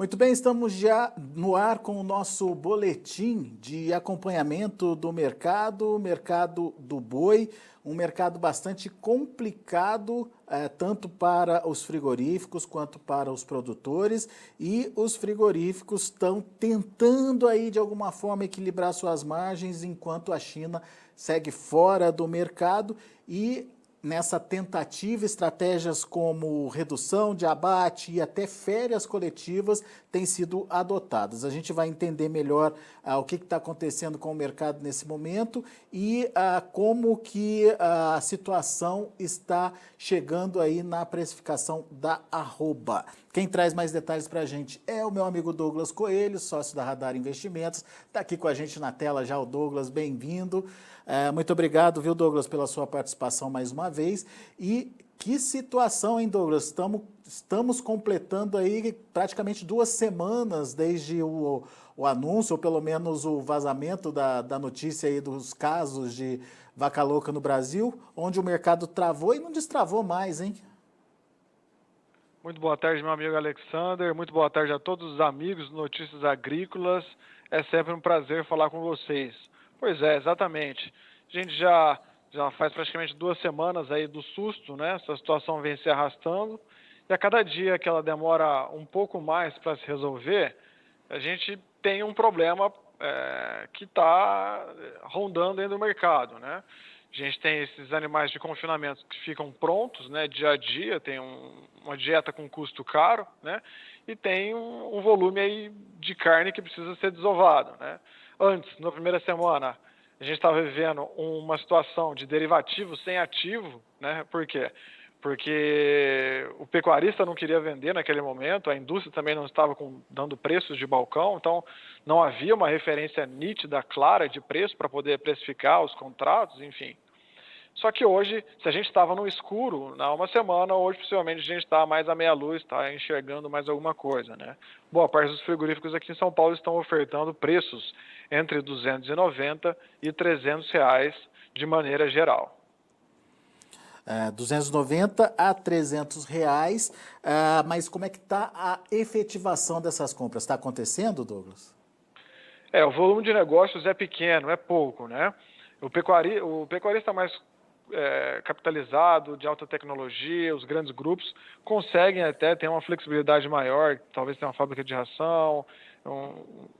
Muito bem, estamos já no ar com o nosso boletim de acompanhamento do mercado do boi, um mercado bastante complicado, tanto para os frigoríficos quanto para os produtores, e os frigoríficos estão tentando aí de alguma forma equilibrar suas margens, enquanto a China segue fora do mercado e nessa tentativa, estratégias como redução de abate e até férias coletivas têm sido adotadas. A gente vai entender melhor o que está acontecendo com o mercado nesse momento e como que a situação está chegando aí na precificação da arroba. Quem traz mais detalhes para a gente é o meu amigo Douglas Coelho, sócio da Radar Investimentos. Está aqui com a gente na tela já o Douglas, bem-vindo. Muito obrigado, viu, Douglas, pela sua participação mais uma vez. E que situação, hein, Douglas? Estamos completando aí praticamente 2 semanas desde o anúncio, ou pelo menos o vazamento da notícia aí dos casos de vaca louca no Brasil, onde o mercado travou e não destravou mais, hein? Muito boa tarde, meu amigo Alexander. Muito boa tarde a todos os amigos do Notícias Agrícolas. É sempre um prazer falar com vocês. Pois é, exatamente. A gente já faz praticamente 2 semanas aí do susto, né? Essa situação vem se arrastando. E a cada dia que ela demora um pouco mais para se resolver, a gente tem um problema que está rondando dentro do mercado, né? A gente tem esses animais de confinamento que ficam prontos, né, dia a dia, tem uma dieta com custo caro, né, e tem um volume aí de carne que precisa ser desovado, né. Antes, na primeira semana, a gente estava vivendo uma situação de derivativo sem ativo, né, por quê? Porque o pecuarista não queria vender naquele momento, a indústria também não estava dando preços de balcão, então não havia uma referência nítida, clara de preço para poder precificar os contratos, enfim. Só que hoje, se a gente estava no escuro há uma semana, hoje possivelmente a gente está mais à meia luz, está enxergando mais alguma coisa, né? Boa parte dos frigoríficos aqui em São Paulo estão ofertando preços entre R$ 290 e R$ 300 de maneira geral. 290 a R$ 300, mas como é que está a efetivação dessas compras? Está acontecendo, Douglas? O volume de negócios é pequeno, é pouco, né? O pecuarista mais capitalizado, de alta tecnologia, os grandes grupos conseguem até ter uma flexibilidade maior, talvez tenha uma fábrica de ração,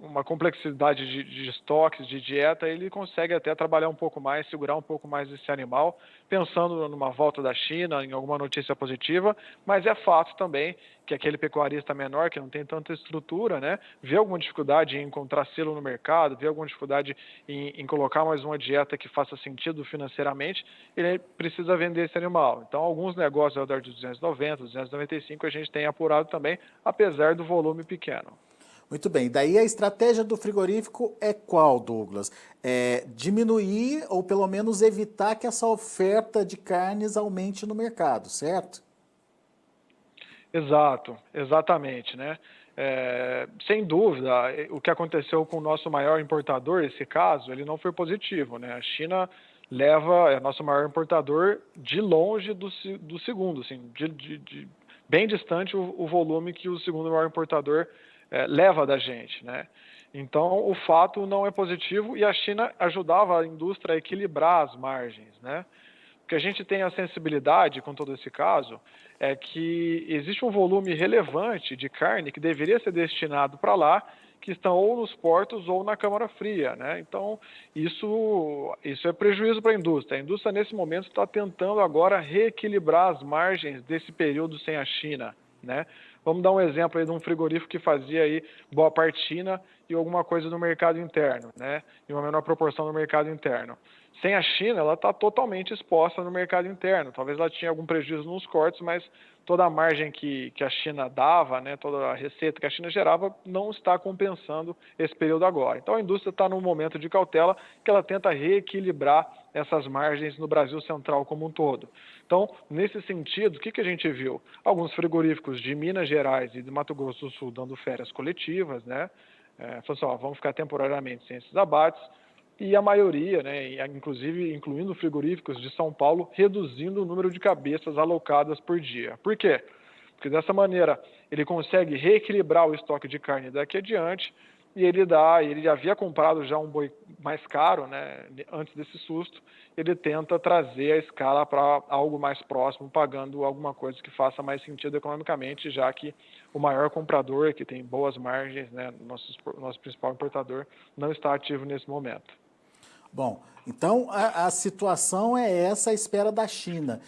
uma complexidade de estoques, de dieta, ele consegue até trabalhar um pouco mais, segurar um pouco mais esse animal, pensando numa volta da China, em alguma notícia positiva, mas é fato também que aquele pecuarista menor, que não tem tanta estrutura, né, vê alguma dificuldade em encontrar selo no mercado, vê alguma dificuldade em colocar mais uma dieta que faça sentido financeiramente, ele precisa vender esse animal. Então, alguns negócios ao redor de 290, 295 a gente tem apurado também, apesar do volume pequeno. Muito bem, daí a estratégia do frigorífico é qual, Douglas? É diminuir ou pelo menos evitar que essa oferta de carnes aumente no mercado, certo? Exato, exatamente, né? Sem dúvida, o que aconteceu com o nosso maior importador, esse caso, ele não foi positivo, né? A China é nosso maior importador de longe do segundo, assim, bem distante o volume que o segundo maior importador leva da gente, né? Então, o fato não é positivo e a China ajudava a indústria a equilibrar as margens, né? O que a gente tem a sensibilidade com todo esse caso é que existe um volume relevante de carne que deveria ser destinado para lá, que estão ou nos portos ou na câmara fria, né? Então, isso é prejuízo para a indústria. A indústria, nesse momento, está tentando agora reequilibrar as margens desse período sem a China, né? Vamos dar um exemplo aí de um frigorífico que fazia aí boa parte China e alguma coisa no mercado interno, né? E uma menor proporção no mercado interno. Sem a China, ela está totalmente exposta no mercado interno. Talvez ela tinha algum prejuízo nos cortes, mas toda a margem que a China dava, né, toda a receita que a China gerava, não está compensando esse período agora. Então a indústria está num momento de cautela que ela tenta reequilibrar essas margens no Brasil Central como um todo. Então, nesse sentido, o que a gente viu? Alguns frigoríficos de Minas Gerais e de Mato Grosso do Sul dando férias coletivas, né? Falando assim, vamos ficar temporariamente sem esses abates, e a maioria, né, inclusive incluindo frigoríficos de São Paulo, reduzindo o número de cabeças alocadas por dia. Por quê? porque dessa maneira ele consegue reequilibrar o estoque de carne daqui adiante, e ele havia comprado já um boi mais caro, né, antes desse susto, ele tenta trazer a escala para algo mais próximo, pagando alguma coisa que faça mais sentido economicamente, já que o maior comprador, que tem boas margens, né, nosso principal importador, não está ativo nesse momento. Bom, então a situação é essa à espera da China.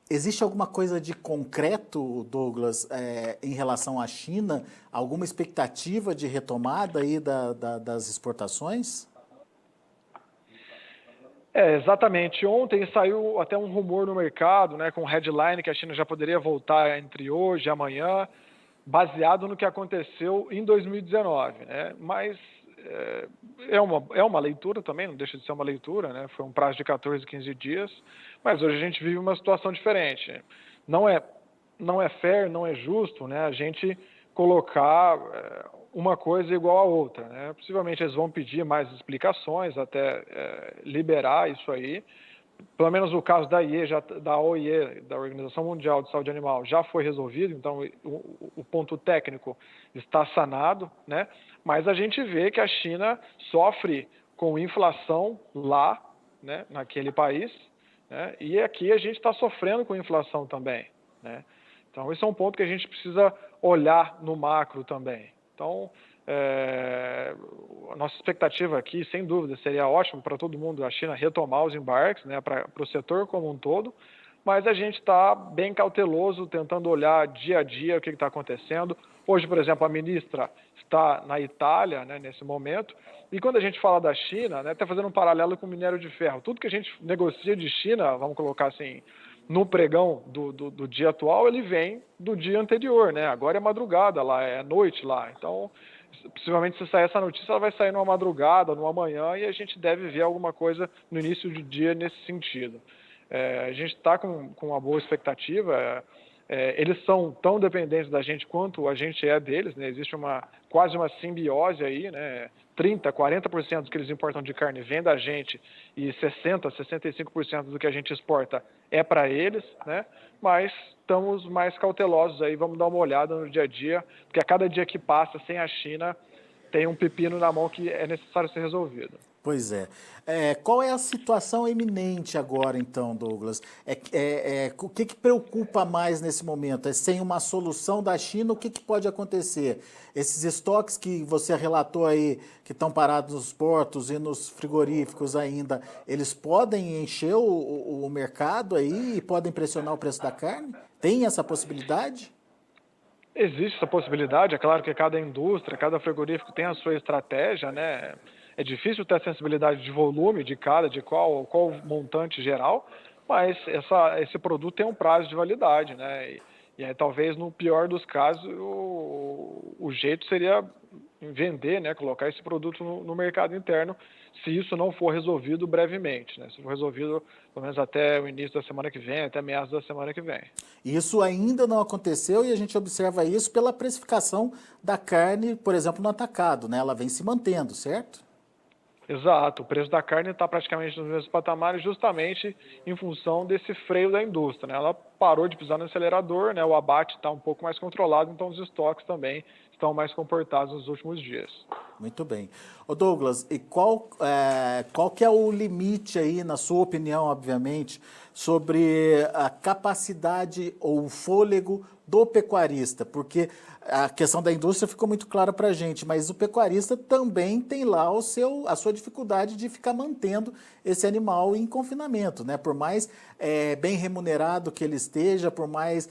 Existe alguma coisa de concreto, Douglas, em relação à China? Alguma expectativa de retomada aí das exportações? Exatamente. Ontem saiu até um rumor no mercado, né, com headline que a China já poderia voltar entre hoje e amanhã, baseado no que aconteceu em 2019, né? Mas é uma leitura também, não deixa de ser uma leitura, né? Foi um prazo de 14, 15 dias, mas hoje a gente vive uma situação diferente. Não é, não é fair, não é justo, né, a gente colocar uma coisa igual a outra, né? Possivelmente eles vão pedir mais explicações até liberar isso aí. Pelo menos o caso da IE, da OIE, da Organização Mundial de Saúde Animal, já foi resolvido, então o ponto técnico está sanado, né? Mas a gente vê que a China sofre com inflação lá, né, naquele país, né? E aqui a gente está sofrendo com inflação também, né? Então esse é um ponto que a gente precisa olhar no macro também. Então, a nossa expectativa aqui, sem dúvida, seria ótimo para todo mundo a China retomar os embarques, né, para o setor como um todo, mas a gente está bem cauteloso, tentando olhar dia a dia o que está acontecendo. Hoje, por exemplo, a ministra está na Itália, né, nesse momento, e quando a gente fala da China, né, até fazendo um paralelo com o minério de ferro, tudo que a gente negocia de China, vamos colocar assim, no pregão do dia atual, ele vem do dia anterior, né? Agora é madrugada lá, é noite lá, então possivelmente se sair essa notícia, ela vai sair numa madrugada, numa manhã, e a gente deve ver alguma coisa no início do dia nesse sentido. A gente está com uma boa expectativa, eles são tão dependentes da gente quanto a gente é deles, né? Existe quase uma simbiose aí, né? 30%, 40% do que eles importam de carne vem da gente e 60%, 65% do que a gente exporta é para eles, né? Mas estamos mais cautelosos aí, vamos dar uma olhada no dia a dia, porque a cada dia que passa sem a China tem um pepino na mão que é necessário ser resolvido. Pois é. Qual é a situação eminente agora, então, Douglas? O que preocupa mais nesse momento? Sem uma solução da China, o que pode acontecer? Esses estoques que você relatou aí, que estão parados nos portos e nos frigoríficos ainda, eles podem encher o mercado aí e podem pressionar o preço da carne? Tem essa possibilidade? Existe essa possibilidade, é claro que cada indústria, cada frigorífico tem a sua estratégia, né? É difícil ter a sensibilidade de volume de qual montante geral, mas esse produto tem um prazo de validade, né? E aí, talvez no pior dos casos o jeito seria vender, né? Colocar esse produto no mercado interno, se isso não for resolvido brevemente, né? Se for resolvido pelo menos até o início da semana que vem, até meados da semana que vem. Isso ainda não aconteceu e a gente observa isso pela precificação da carne, por exemplo, no atacado, né? Ela vem se mantendo, certo? Exato, o preço da carne está praticamente nos mesmos patamares justamente em função desse freio da indústria, né? Ela parou de pisar no acelerador, né? O abate está um pouco mais controlado, então os estoques também estão mais comportados nos últimos dias. Muito bem. Ô Douglas, e qual que é o limite aí, na sua opinião, obviamente, sobre a capacidade ou o fôlego do pecuarista? Porque a questão da indústria ficou muito clara para a gente, mas o pecuarista também tem lá a sua dificuldade de ficar mantendo esse animal em confinamento, né? Por mais bem remunerado que ele esteja, por mais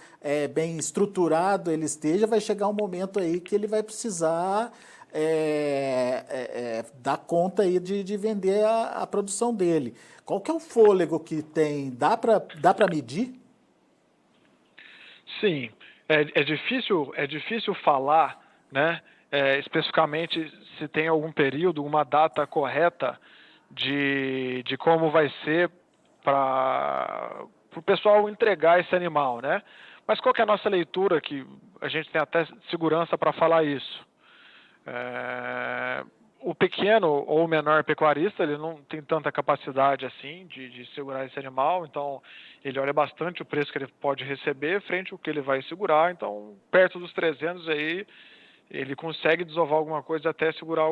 bem estruturado ele esteja, vai chegar um momento aí que ele vai precisar dar conta aí de vender a produção dele. Qual que é o fôlego que tem? Dá para medir? Sim, é difícil falar, né, especificamente se tem algum período, uma data correta de como vai ser para o pessoal entregar esse animal, né? Mas qual que é a nossa leitura, que a gente tem até segurança para falar isso? o pequeno ou menor pecuarista, ele não tem tanta capacidade assim de segurar esse animal, então ele olha bastante o preço que ele pode receber frente ao que ele vai segurar, então perto dos 300 aí ele consegue desovar alguma coisa até segurar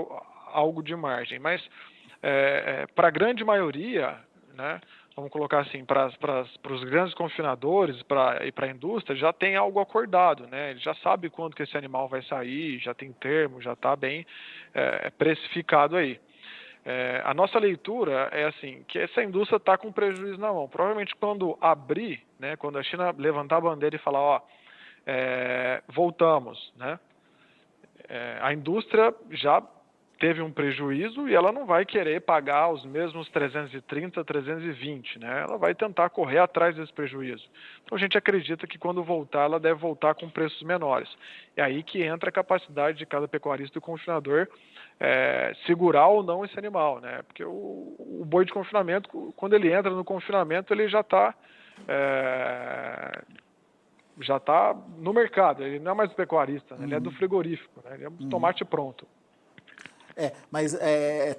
algo de margem, mas para a grande maioria, né, vamos colocar assim, para os grandes confinadores e para a indústria, já tem algo acordado, né? Ele já sabe quando que esse animal vai sair, já tem termo, já está bem precificado aí. A nossa leitura é assim, que essa indústria está com prejuízo na mão. Provavelmente quando abrir, né, quando a China levantar a bandeira e falar, ó, voltamos, né? A indústria já teve um prejuízo e ela não vai querer pagar os mesmos 330, 320, né? Ela vai tentar correr atrás desse prejuízo. Então a gente acredita que quando voltar, ela deve voltar com preços menores. É aí que entra a capacidade de cada pecuarista e confinador segurar ou não esse animal, né? Porque o boi de confinamento, quando ele entra no confinamento, ele já está no mercado, ele não é mais do pecuarista, né? Ele é do frigorífico, né? Ele é um tomate pronto. Mas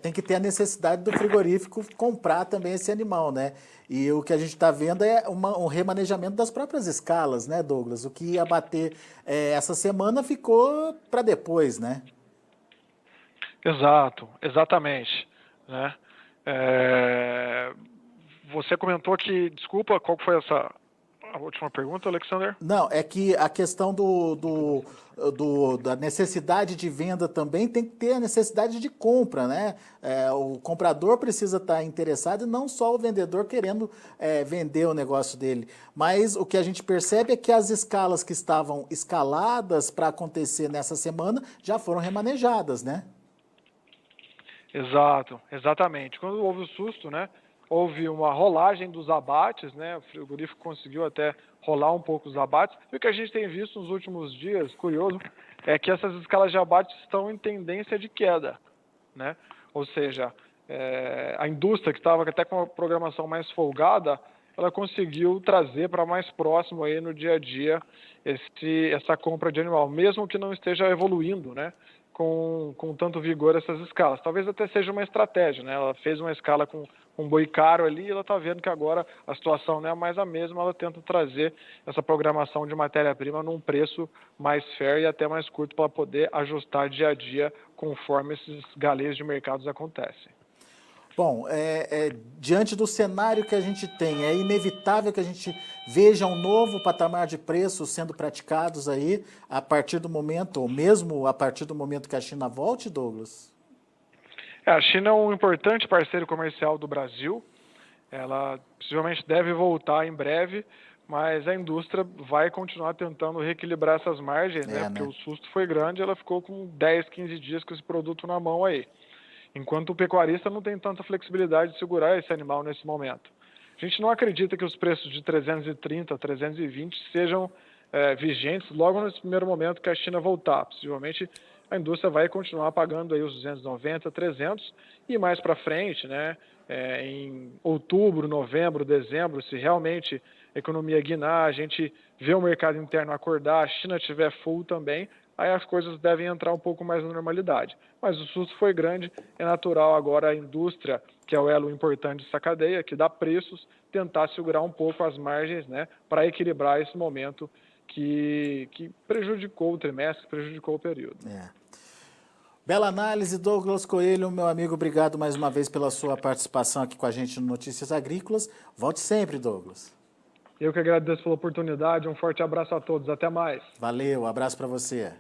tem que ter a necessidade do frigorífico comprar também esse animal, né? E o que a gente está vendo é um remanejamento das próprias escalas, né, Douglas? O que ia bater essa semana ficou para depois, né? Exato, exatamente, né? Você comentou que, desculpa, qual foi a última pergunta, Alexander? Não, é que a questão da necessidade de venda também tem que ter a necessidade de compra, né? O comprador precisa estar interessado e não só o vendedor querendo vender o negócio dele. Mas o que a gente percebe é que as escalas que estavam escaladas para acontecer nessa semana já foram remanejadas, né? Exato, exatamente. Quando houve o susto, né? Houve uma rolagem dos abates, né? O frigorífico conseguiu até rolar um pouco os abates. E o que a gente tem visto nos últimos dias, curioso, é que essas escalas de abate estão em tendência de queda, né? Ou seja, a indústria que estava até com uma programação mais folgada, ela conseguiu trazer para mais próximo aí no dia a dia essa compra de animal, mesmo que não esteja evoluindo, né? Com tanto vigor essas escalas. Talvez até seja uma estratégia, né? Ela fez uma escala com um boi caro ali e ela está vendo que agora a situação não é mais a mesma, ela tenta trazer essa programação de matéria-prima num preço mais fair e até mais curto para poder ajustar dia a dia conforme esses galês de mercados acontecem. Bom, diante do cenário que a gente tem, é inevitável que a gente veja um novo patamar de preços sendo praticados aí a partir do momento, ou mesmo a partir do momento que a China volte, Douglas? A China é um importante parceiro comercial do Brasil, ela possivelmente deve voltar em breve, mas a indústria vai continuar tentando reequilibrar essas margens, né? Porque o susto foi grande, ela ficou com 10, 15 dias com esse produto na mão aí. Enquanto o pecuarista não tem tanta flexibilidade de segurar esse animal nesse momento. A gente não acredita que os preços de 330, 320 sejam vigentes logo nesse primeiro momento que a China voltar. Possivelmente a indústria vai continuar pagando aí os 290, 300 e mais para frente, né, em outubro, novembro, dezembro, se realmente a economia guinar, a gente vê o mercado interno acordar, a China estiver full também, aí as coisas devem entrar um pouco mais na normalidade. Mas o susto foi grande, é natural agora a indústria, que é o elo importante dessa cadeia, que dá preços, tentar segurar um pouco as margens, né, para equilibrar esse momento que prejudicou o trimestre, prejudicou o período. Bela análise, Douglas Coelho, meu amigo, obrigado mais uma vez pela sua participação aqui com a gente no Notícias Agrícolas. Volte sempre, Douglas. Eu que agradeço pela oportunidade, um forte abraço a todos, até mais. Valeu, abraço para você.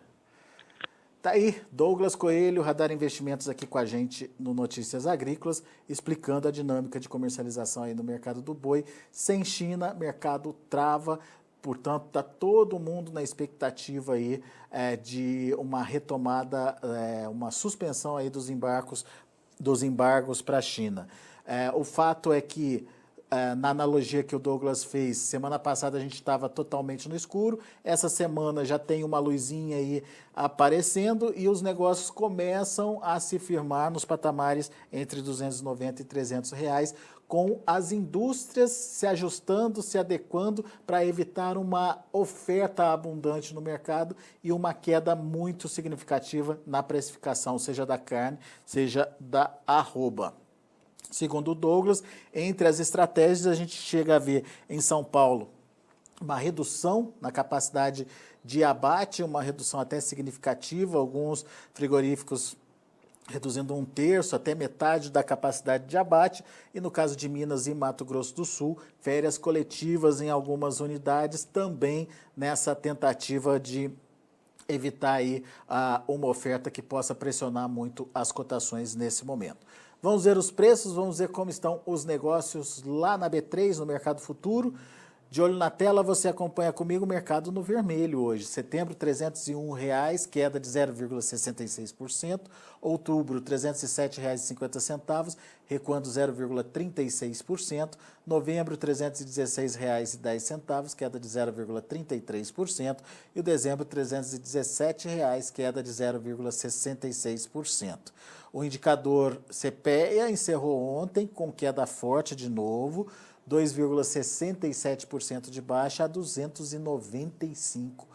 Tá aí, Douglas Coelho, Radar Investimentos aqui com a gente no Notícias Agrícolas, explicando a dinâmica de comercialização aí no mercado do boi. Sem China, mercado trava, portanto, está todo mundo na expectativa aí de uma retomada, uma suspensão aí dos embargos para a China. O fato é que na analogia que o Douglas fez, semana passada a gente estava totalmente no escuro, essa semana já tem uma luzinha aí aparecendo e os negócios começam a se firmar nos patamares entre 290 e 300 reais, com as indústrias se ajustando, se adequando para evitar uma oferta abundante no mercado e uma queda muito significativa na precificação, seja da carne, seja da arroba. Segundo o Douglas, entre as estratégias a gente chega a ver em São Paulo uma redução na capacidade de abate, uma redução até significativa, alguns frigoríficos reduzindo 1/3 até metade da capacidade de abate, e no caso de Minas e Mato Grosso do Sul, férias coletivas em algumas unidades, também nessa tentativa de evitar aí uma oferta que possa pressionar muito as cotações nesse momento. Vamos ver os preços, vamos ver como estão os negócios lá na B3, no mercado futuro. De olho na tela, você acompanha comigo o mercado no vermelho hoje. Setembro, R$ 301,00, queda de 0,66%. Outubro, R$ 307,50, recuando 0,36%. Novembro, R$ 316,10, queda de 0,33%. E o dezembro, R$ 317,00, queda de 0,66%. O indicador CPEA encerrou ontem com queda forte de novo, 2,67% de baixa a R$ 295.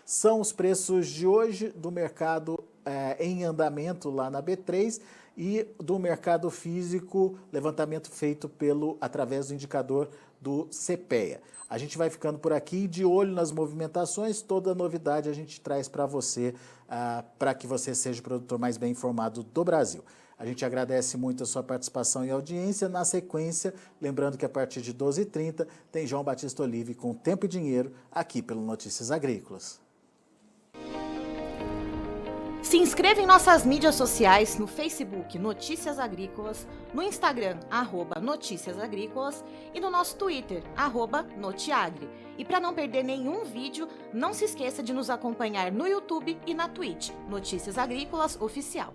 São os preços de hoje do mercado em andamento lá na B3 e do mercado físico, levantamento feito através do indicador do CPEA. A gente vai ficando por aqui, de olho nas movimentações, toda novidade a gente traz para você, para que você seja o produtor mais bem informado do Brasil. A gente agradece muito a sua participação e audiência. Na sequência, lembrando que a partir de 12h30 tem João Batista Olive com Tempo e Dinheiro aqui pelo Notícias Agrícolas. Se inscreva em nossas mídias sociais, no Facebook Notícias Agrícolas, no Instagram @Notícias Agrícolas e no nosso Twitter @Notiagre. E para não perder nenhum vídeo, não se esqueça de nos acompanhar no YouTube e na Twitch, Notícias Agrícolas Oficial.